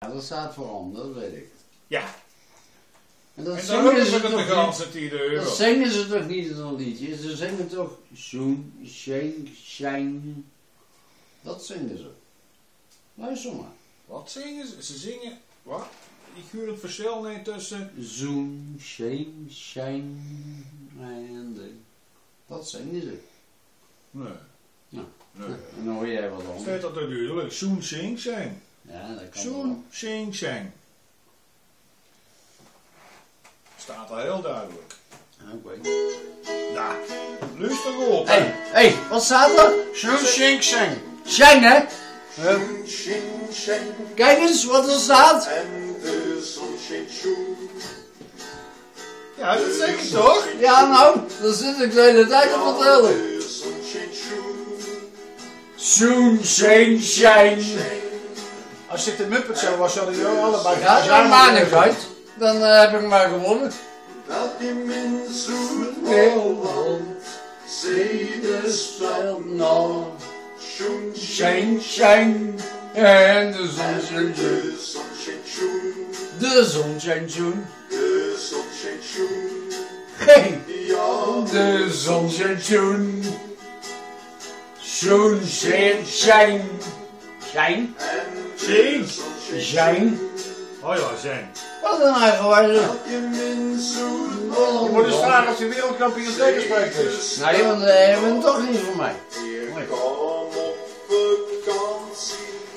Ja, dat staat voorom, dat weet ik. Ja. En dat En dan zingen hebben ze ze toch de niet? ganse 10 euro. Dat zingen ze toch niet in zo'n liedje? Ze zingen toch zoen, shine. Dat zingen ze. Luister maar. Wat zingen ze? Ze zingen... Wat? Ik huur het verschil niet tussen... Zoen, shine. En dat zingen ze. Nee. Nou, Nee. en dan hoor jij wat anders. Staat dat natuurlijk? Zoen, sing, zang. Ja, dat kan wel. Zoen, sing, zang. Staat al heel duidelijk. Oké. Nou, luister op. Hé, wat staat er? Zoen, sing, zang. Shine, hè? Kijk eens wat er staat. Ja, dat zeg ik toch? Ja, nou, daar zit ik de hele tijd te vertellen. Zoen, shine. Als dit de Muppet zo was, zouden jullie allebei Ja, dat maakt niks uit. Dan heb ik maar gewonnen. Zie de stad nog. Shine. En de zon schijnt. De zon schijnt. Hey, de zon schijnt. Zo'n shine. Shine? Shine? Oh ja, zang. Wat een eigenwijze. Je moet eens vragen of hij wereldkampioen tegenspreekt is. Nou, want je bent toch niet voor mij.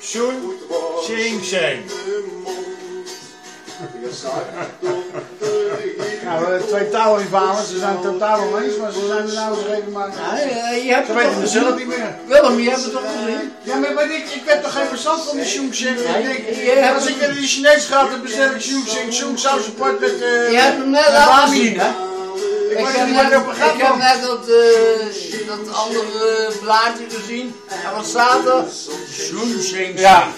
Zoen, sing, zang. Nou, twee touwinvalers, ze zijn het totaal oneens, maar ze zijn er nou eens even maar... Ja, je hebt Ze het weten toch het zelf gezien? niet meer. Willem, je hebt het toch gezien? Ja, maar ik weet toch geen verstand van die Xiong-Sheng. Nee, Als ik naar die Chinees ga, dan bestel ik Xiong-Sheng, saus apart met... Je hebt hem net laten zien, hè? Ik Ik weet heb niet waar je over gaat, net man. dat andere blaadje gezien. En wat staat er? Zoen, shing, Ja,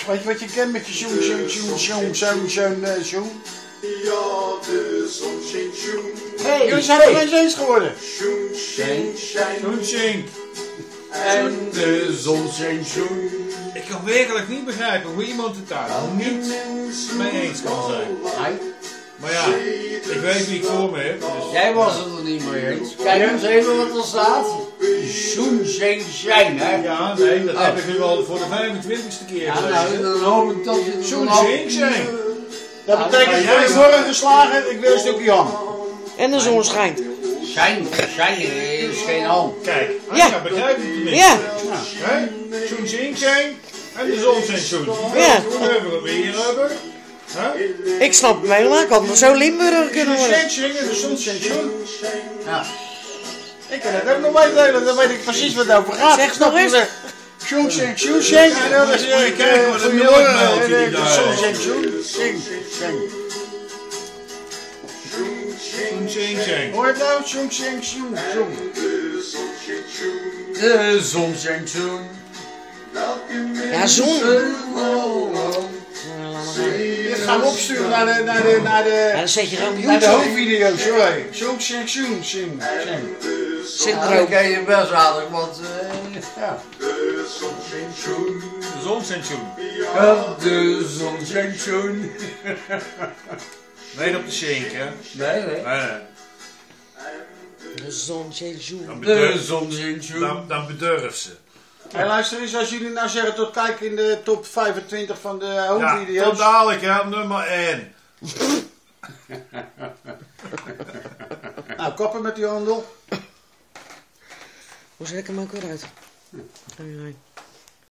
weet je wat je kent met je Xiong? Hey, Jullie zijn er geen eens geworden. Zoen, sing. En de zon schijnt zoen. Ik kan werkelijk niet begrijpen hoe iemand het daar niet mee eens kan zijn. Nee, Maar ja, ik weet wie ik voor me heb. Dus... jij was het er niet mee eens. Kijk eens even wat er staat. Zoen, shing, shine, hè? Ja, nee, dat heb ik nu al voor de 25ste keer Ja, gelezen. nou, dan hoop ik dat je het Zoen, nog... sing, zang. Dat betekent voor de vorige geslagen, ik wil een stukje ham. En de zon schijnt. Shine is geen hand. Kijk, Ja. ik begrijp het tenminste. Ja, Hè? Zoen, sing, zang. En de zon zingt zoen. Ja. Toen hebben we hier hebben. Hè? ik snap hem helemaal. Ik had nog zo Limburger kunnen worden. Xiong en de zon Xiong. Ja. Ik kan het ook nog meedelen, dan weet ik precies wat het over gaat. Zeg Ik snap nog eens. het. Xiong. En dan is Moet je kijken wat een de noordmeldje die de daar zon is. Xiong. Zoen, sing, zang. Hoor je het nou? Xiong. De zon schijnt zoen. Ja, zon. Dit gaan we opsturen naar Ja, de dan zet je er aan naar de YouTube. hoofdvideo's. Xiong. Ja, Syndroom. dan ken je best aardig, want... Ja. De zon zingt zoen. de zon schijnt zoen. Nee, op de sink, hè? Nee. Nee. De zon schijnt. Dan De bedurft, zon schijnt zoen. dan bedurft ze. En luister eens, als jullie nou zeggen tot kijken in de top 25 van de Ja, homevideo's. tot dadelijk, hè? Nummer 1. Nou, kappen met die handel. Hoe zet ik hem ook weer uit?